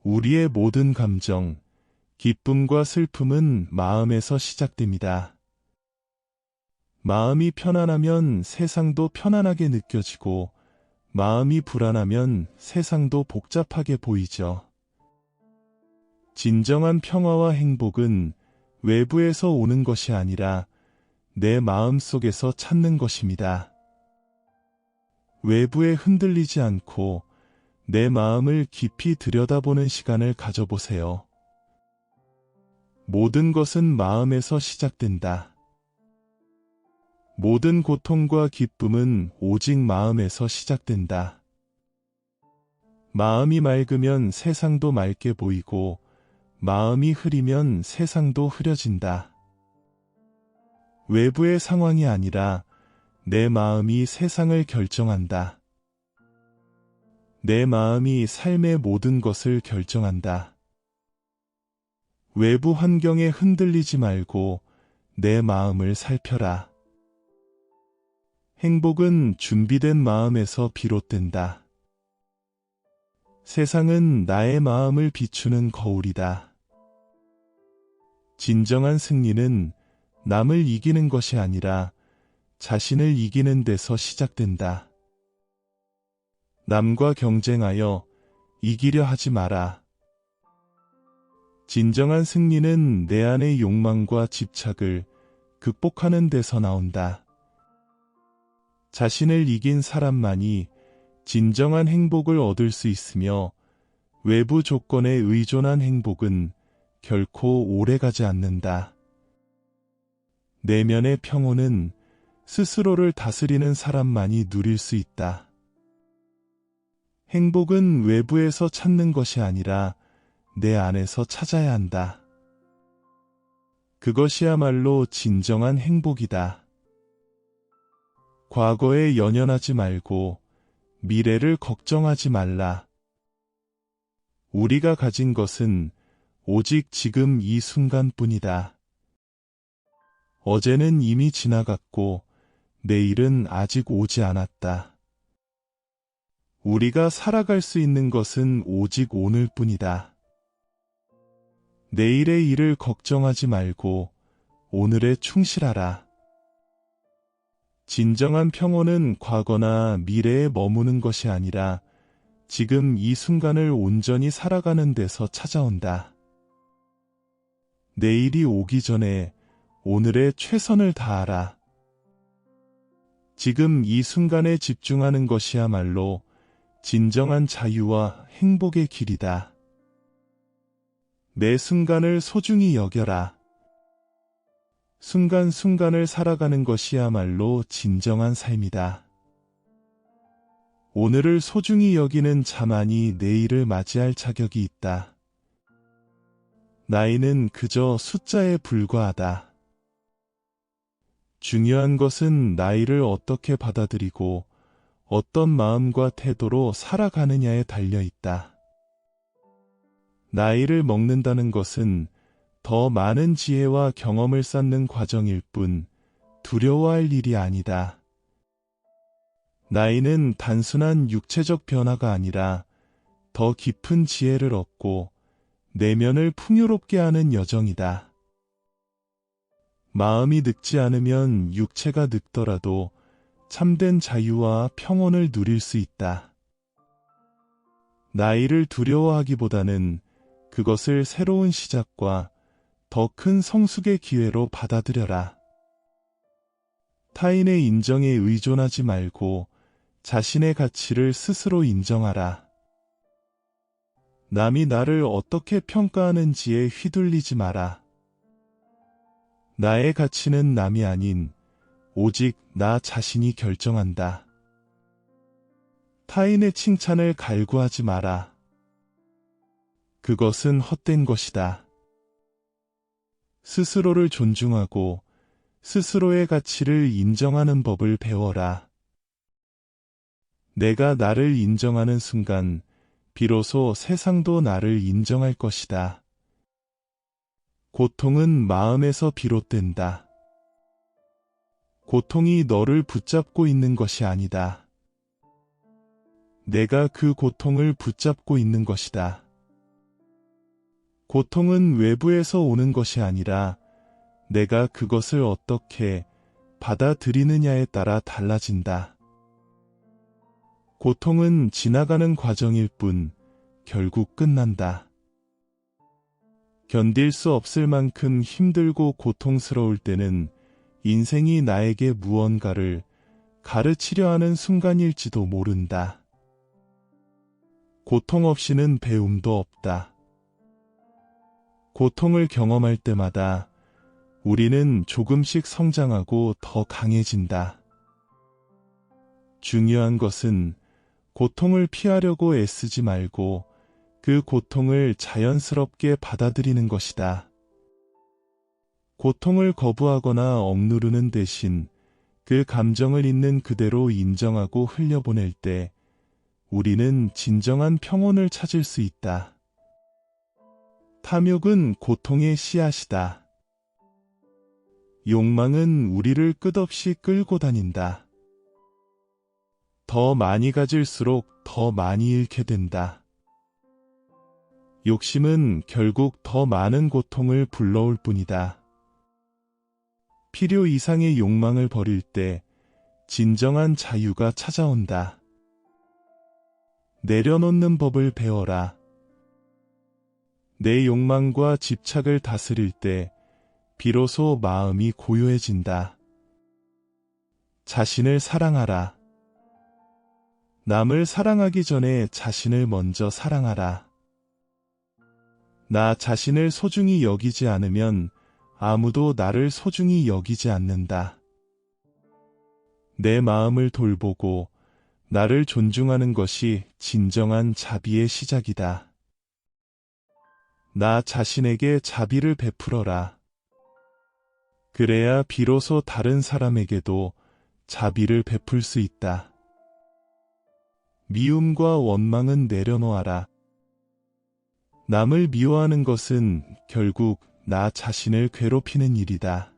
우리의 모든 감정, 기쁨과 슬픔은 마음에서 시작됩니다. 마음이 편안하면 세상도 편안하게 느껴지고, 마음이 불안하면 세상도 복잡하게 보이죠. 진정한 평화와 행복은 외부에서 오는 것이 아니라 내 마음 속에서 찾는 것입니다. 외부에 흔들리지 않고 내 마음을 깊이 들여다보는 시간을 가져보세요. 모든 것은 마음에서 시작된다. 모든 고통과 기쁨은 오직 마음에서 시작된다. 마음이 맑으면 세상도 맑게 보이고, 마음이 흐리면 세상도 흐려진다. 외부의 상황이 아니라 내 마음이 세상을 결정한다. 내 마음이 삶의 모든 것을 결정한다. 외부 환경에 흔들리지 말고 내 마음을 살펴라. 행복은 준비된 마음에서 비롯된다. 세상은 나의 마음을 비추는 거울이다. 진정한 승리는 남을 이기는 것이 아니라 자신을 이기는 데서 시작된다. 남과 경쟁하여 이기려 하지 마라. 진정한 승리는 내 안의 욕망과 집착을 극복하는 데서 나온다. 자신을 이긴 사람만이 진정한 행복을 얻을 수 있으며, 외부 조건에 의존한 행복은 결코 오래가지 않는다. 내면의 평온은 스스로를 다스리는 사람만이 누릴 수 있다. 행복은 외부에서 찾는 것이 아니라 내 안에서 찾아야 한다. 그것이야말로 진정한 행복이다. 과거에 연연하지 말고 미래를 걱정하지 말라. 우리가 가진 것은 오직 지금 이 순간뿐이다. 어제는 이미 지나갔고 내일은 아직 오지 않았다. 우리가 살아갈 수 있는 것은 오직 오늘뿐이다. 내일의 일을 걱정하지 말고 오늘에 충실하라. 진정한 평온은 과거나 미래에 머무는 것이 아니라 지금 이 순간을 온전히 살아가는 데서 찾아온다. 내일이 오기 전에 오늘의 최선을 다하라. 지금 이 순간에 집중하는 것이야말로 진정한 자유와 행복의 길이다. 매 순간을 소중히 여겨라. 순간순간을 살아가는 것이야말로 진정한 삶이다. 오늘을 소중히 여기는 자만이 내일을 맞이할 자격이 있다. 나이는 그저 숫자에 불과하다. 중요한 것은 나이를 어떻게 받아들이고 어떤 마음과 태도로 살아가느냐에 달려 있다. 나이를 먹는다는 것은 더 많은 지혜와 경험을 쌓는 과정일 뿐 두려워할 일이 아니다. 나이는 단순한 육체적 변화가 아니라 더 깊은 지혜를 얻고 내면을 풍요롭게 하는 여정이다. 마음이 늙지 않으면 육체가 늙더라도 참된 자유와 평온을 누릴 수 있다. 나이를 두려워하기보다는 그것을 새로운 시작과 더 큰 성숙의 기회로 받아들여라. 타인의 인정에 의존하지 말고 자신의 가치를 스스로 인정하라. 남이 나를 어떻게 평가하는지에 휘둘리지 마라. 나의 가치는 남이 아닌 오직 나 자신이 결정한다. 타인의 칭찬을 갈구하지 마라. 그것은 헛된 것이다. 스스로를 존중하고 스스로의 가치를 인정하는 법을 배워라. 내가 나를 인정하는 순간 비로소 세상도 나를 인정할 것이다. 고통은 마음에서 비롯된다. 고통이 너를 붙잡고 있는 것이 아니다. 내가 그 고통을 붙잡고 있는 것이다. 고통은 외부에서 오는 것이 아니라 내가 그것을 어떻게 받아들이느냐에 따라 달라진다. 고통은 지나가는 과정일 뿐 결국 끝난다. 견딜 수 없을 만큼 힘들고 고통스러울 때는 인생이 나에게 무언가를 가르치려 하는 순간일지도 모른다. 고통 없이는 배움도 없다. 고통을 경험할 때마다 우리는 조금씩 성장하고 더 강해진다. 중요한 것은 고통을 피하려고 애쓰지 말고 그 고통을 자연스럽게 받아들이는 것이다. 고통을 거부하거나 억누르는 대신 그 감정을 있는 그대로 인정하고 흘려보낼 때 우리는 진정한 평온을 찾을 수 있다. 탐욕은 고통의 씨앗이다. 욕망은 우리를 끝없이 끌고 다닌다. 더 많이 가질수록 더 많이 잃게 된다. 욕심은 결국 더 많은 고통을 불러올 뿐이다. 필요 이상의 욕망을 버릴 때 진정한 자유가 찾아온다. 내려놓는 법을 배워라. 내 욕망과 집착을 다스릴 때 비로소 마음이 고요해진다. 자신을 사랑하라. 남을 사랑하기 전에 자신을 먼저 사랑하라. 나 자신을 소중히 여기지 않으면 아무도 나를 소중히 여기지 않는다. 내 마음을 돌보고 나를 존중하는 것이 진정한 자비의 시작이다. 나 자신에게 자비를 베풀어라. 그래야 비로소 다른 사람에게도 자비를 베풀 수 있다. 미움과 원망은 내려놓아라. 남을 미워하는 것은 결국 나 자신을 괴롭히는 일이다.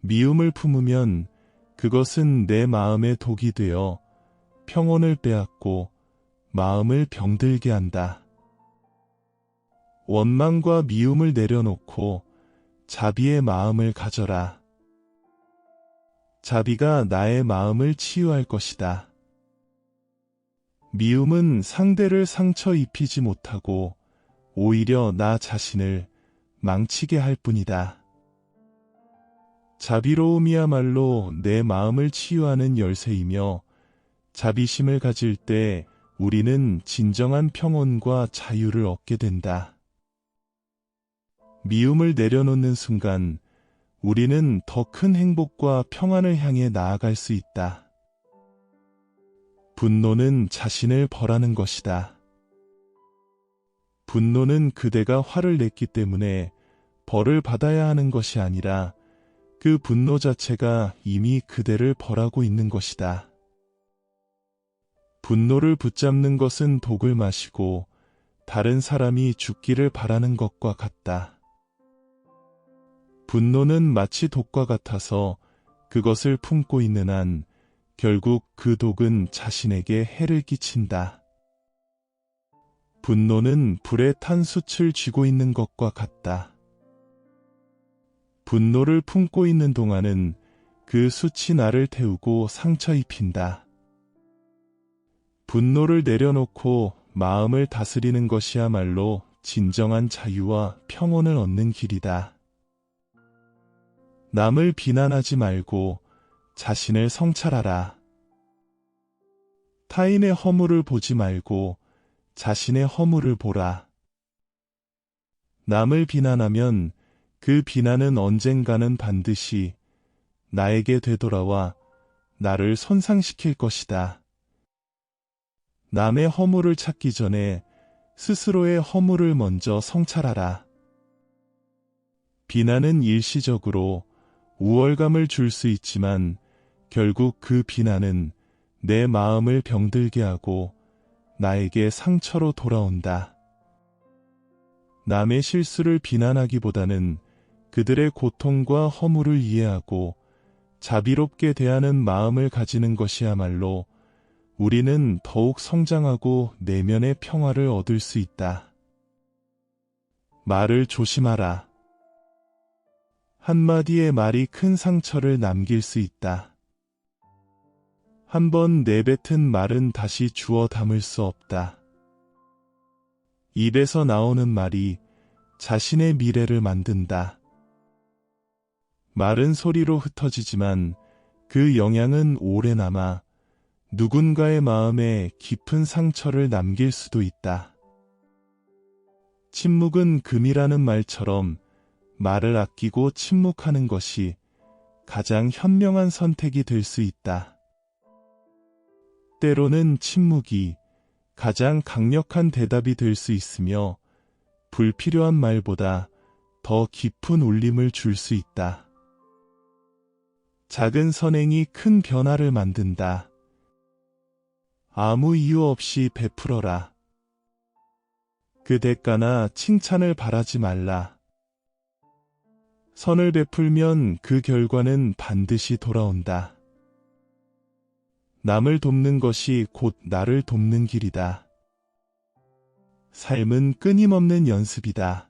미움을 품으면 그것은 내 마음에 독이 되어 평온을 빼앗고 마음을 병들게 한다. 원망과 미움을 내려놓고 자비의 마음을 가져라. 자비가 나의 마음을 치유할 것이다. 미움은 상대를 상처 입히지 못하고 오히려 나 자신을 망치게 할 뿐이다. 자비로움이야말로 내 마음을 치유하는 열쇠이며 자비심을 가질 때 우리는 진정한 평온과 자유를 얻게 된다. 미움을 내려놓는 순간 우리는 더 큰 행복과 평안을 향해 나아갈 수 있다. 분노는 자신을 벌하는 것이다. 분노는 그대가 화를 냈기 때문에 벌을 받아야 하는 것이 아니라 그 분노 자체가 이미 그대를 벌하고 있는 것이다. 분노를 붙잡는 것은 독을 마시고 다른 사람이 죽기를 바라는 것과 같다. 분노는 마치 독과 같아서 그것을 품고 있는 한 결국 그 독은 자신에게 해를 끼친다. 분노는 불에 탄 숯을 쥐고 있는 것과 같다. 분노를 품고 있는 동안은 그 숯이 나를 태우고 상처 입힌다. 분노를 내려놓고 마음을 다스리는 것이야말로 진정한 자유와 평온을 얻는 길이다. 남을 비난하지 말고 자신을 성찰하라. 타인의 허물을 보지 말고 자신의 허물을 보라. 남을 비난하면 그 비난은 언젠가는 반드시 나에게 되돌아와 나를 손상시킬 것이다. 남의 허물을 찾기 전에 스스로의 허물을 먼저 성찰하라. 비난은 일시적으로 우월감을 줄 수 있지만 결국 그 비난은 내 마음을 병들게 하고 나에게 상처로 돌아온다. 남의 실수를 비난하기보다는 그들의 고통과 허물을 이해하고 자비롭게 대하는 마음을 가지는 것이야말로 우리는 더욱 성장하고 내면의 평화를 얻을 수 있다. 말을 조심하라. 한마디의 말이 큰 상처를 남길 수 있다. 한번 내뱉은 말은 다시 주워 담을 수 없다. 입에서 나오는 말이 자신의 미래를 만든다. 말은 소리로 흩어지지만 그 영향은 오래 남아 누군가의 마음에 깊은 상처를 남길 수도 있다. 침묵은 금이라는 말처럼 말을 아끼고 침묵하는 것이 가장 현명한 선택이 될 수 있다. 때로는 침묵이 가장 강력한 대답이 될 수 있으며 불필요한 말보다 더 깊은 울림을 줄 수 있다. 작은 선행이 큰 변화를 만든다. 아무 이유 없이 베풀어라. 그 대가나 칭찬을 바라지 말라. 선을 베풀면 그 결과는 반드시 돌아온다. 남을 돕는 것이 곧 나를 돕는 길이다. 삶은 끊임없는 연습이다.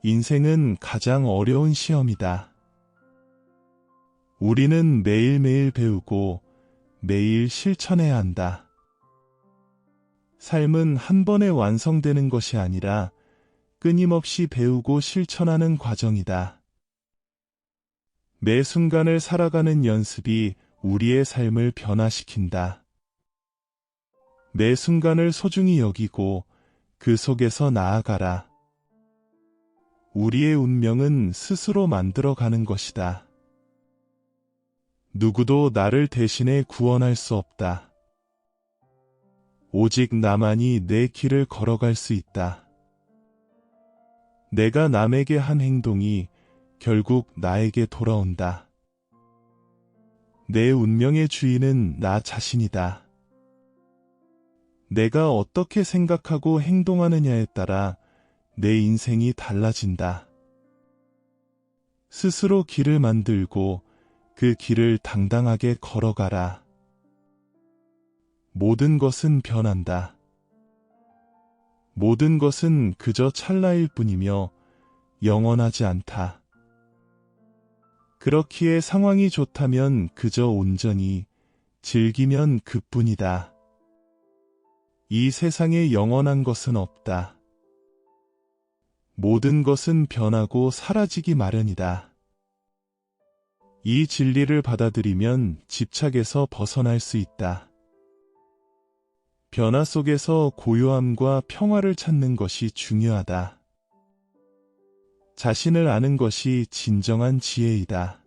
인생은 가장 어려운 시험이다. 우리는 매일매일 배우고 매일 실천해야 한다. 삶은 한 번에 완성되는 것이 아니라 끊임없이 배우고 실천하는 과정이다. 매 순간을 살아가는 연습이 우리의 삶을 변화시킨다. 매 순간을 소중히 여기고 그 속에서 나아가라. 우리의 운명은 스스로 만들어가는 것이다. 누구도 나를 대신해 구원할 수 없다. 오직 나만이 내 길을 걸어갈 수 있다. 내가 남에게 한 행동이 결국 나에게 돌아온다. 내 운명의 주인은 나 자신이다. 내가 어떻게 생각하고 행동하느냐에 따라 내 인생이 달라진다. 스스로 길을 만들고 그 길을 당당하게 걸어가라. 모든 것은 변한다. 모든 것은 그저 찰나일 뿐이며 영원하지 않다. 그렇기에 상황이 좋다면 그저 온전히 즐기면 그뿐이다. 이 세상에 영원한 것은 없다. 모든 것은 변하고 사라지기 마련이다. 이 진리를 받아들이면 집착에서 벗어날 수 있다. 변화 속에서 고요함과 평화를 찾는 것이 중요하다. 자신을 아는 것이 진정한 지혜이다.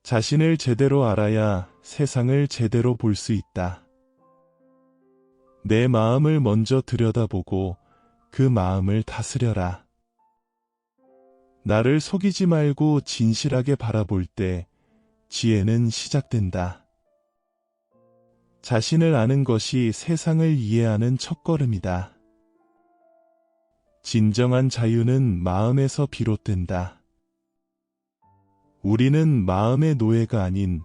자신을 제대로 알아야 세상을 제대로 볼 수 있다. 내 마음을 먼저 들여다보고 그 마음을 다스려라. 나를 속이지 말고 진실하게 바라볼 때 지혜는 시작된다. 자신을 아는 것이 세상을 이해하는 첫걸음이다. 진정한 자유는 마음에서 비롯된다. 우리는 마음의 노예가 아닌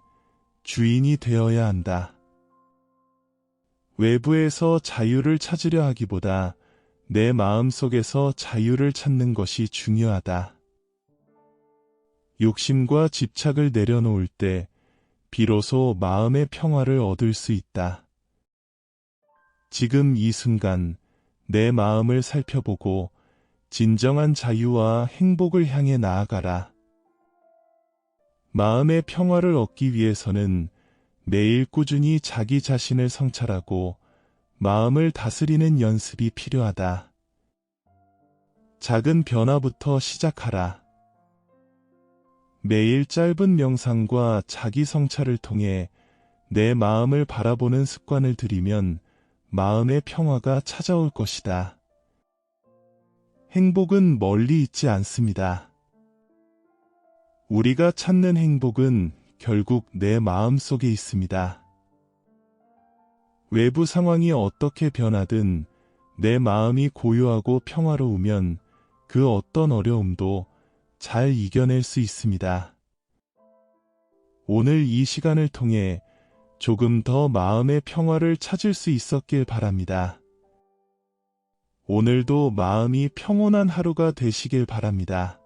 주인이 되어야 한다. 외부에서 자유를 찾으려 하기보다 내 마음 속에서 자유를 찾는 것이 중요하다. 욕심과 집착을 내려놓을 때 비로소 마음의 평화를 얻을 수 있다. 지금 이 순간 내 마음을 살펴보고 진정한 자유와 행복을 향해 나아가라. 마음의 평화를 얻기 위해서는 매일 꾸준히 자기 자신을 성찰하고 마음을 다스리는 연습이 필요하다. 작은 변화부터 시작하라. 매일 짧은 명상과 자기 성찰을 통해 내 마음을 바라보는 습관을 들이면 마음의 평화가 찾아올 것이다. 행복은 멀리 있지 않습니다. 우리가 찾는 행복은 결국 내 마음 속에 있습니다. 외부 상황이 어떻게 변하든 내 마음이 고요하고 평화로우면 그 어떤 어려움도 잘 이겨낼 수 있습니다. 오늘 이 시간을 통해 조금 더 마음의 평화를 찾을 수 있었길 바랍니다. 오늘도 마음이 평온한 하루가 되시길 바랍니다.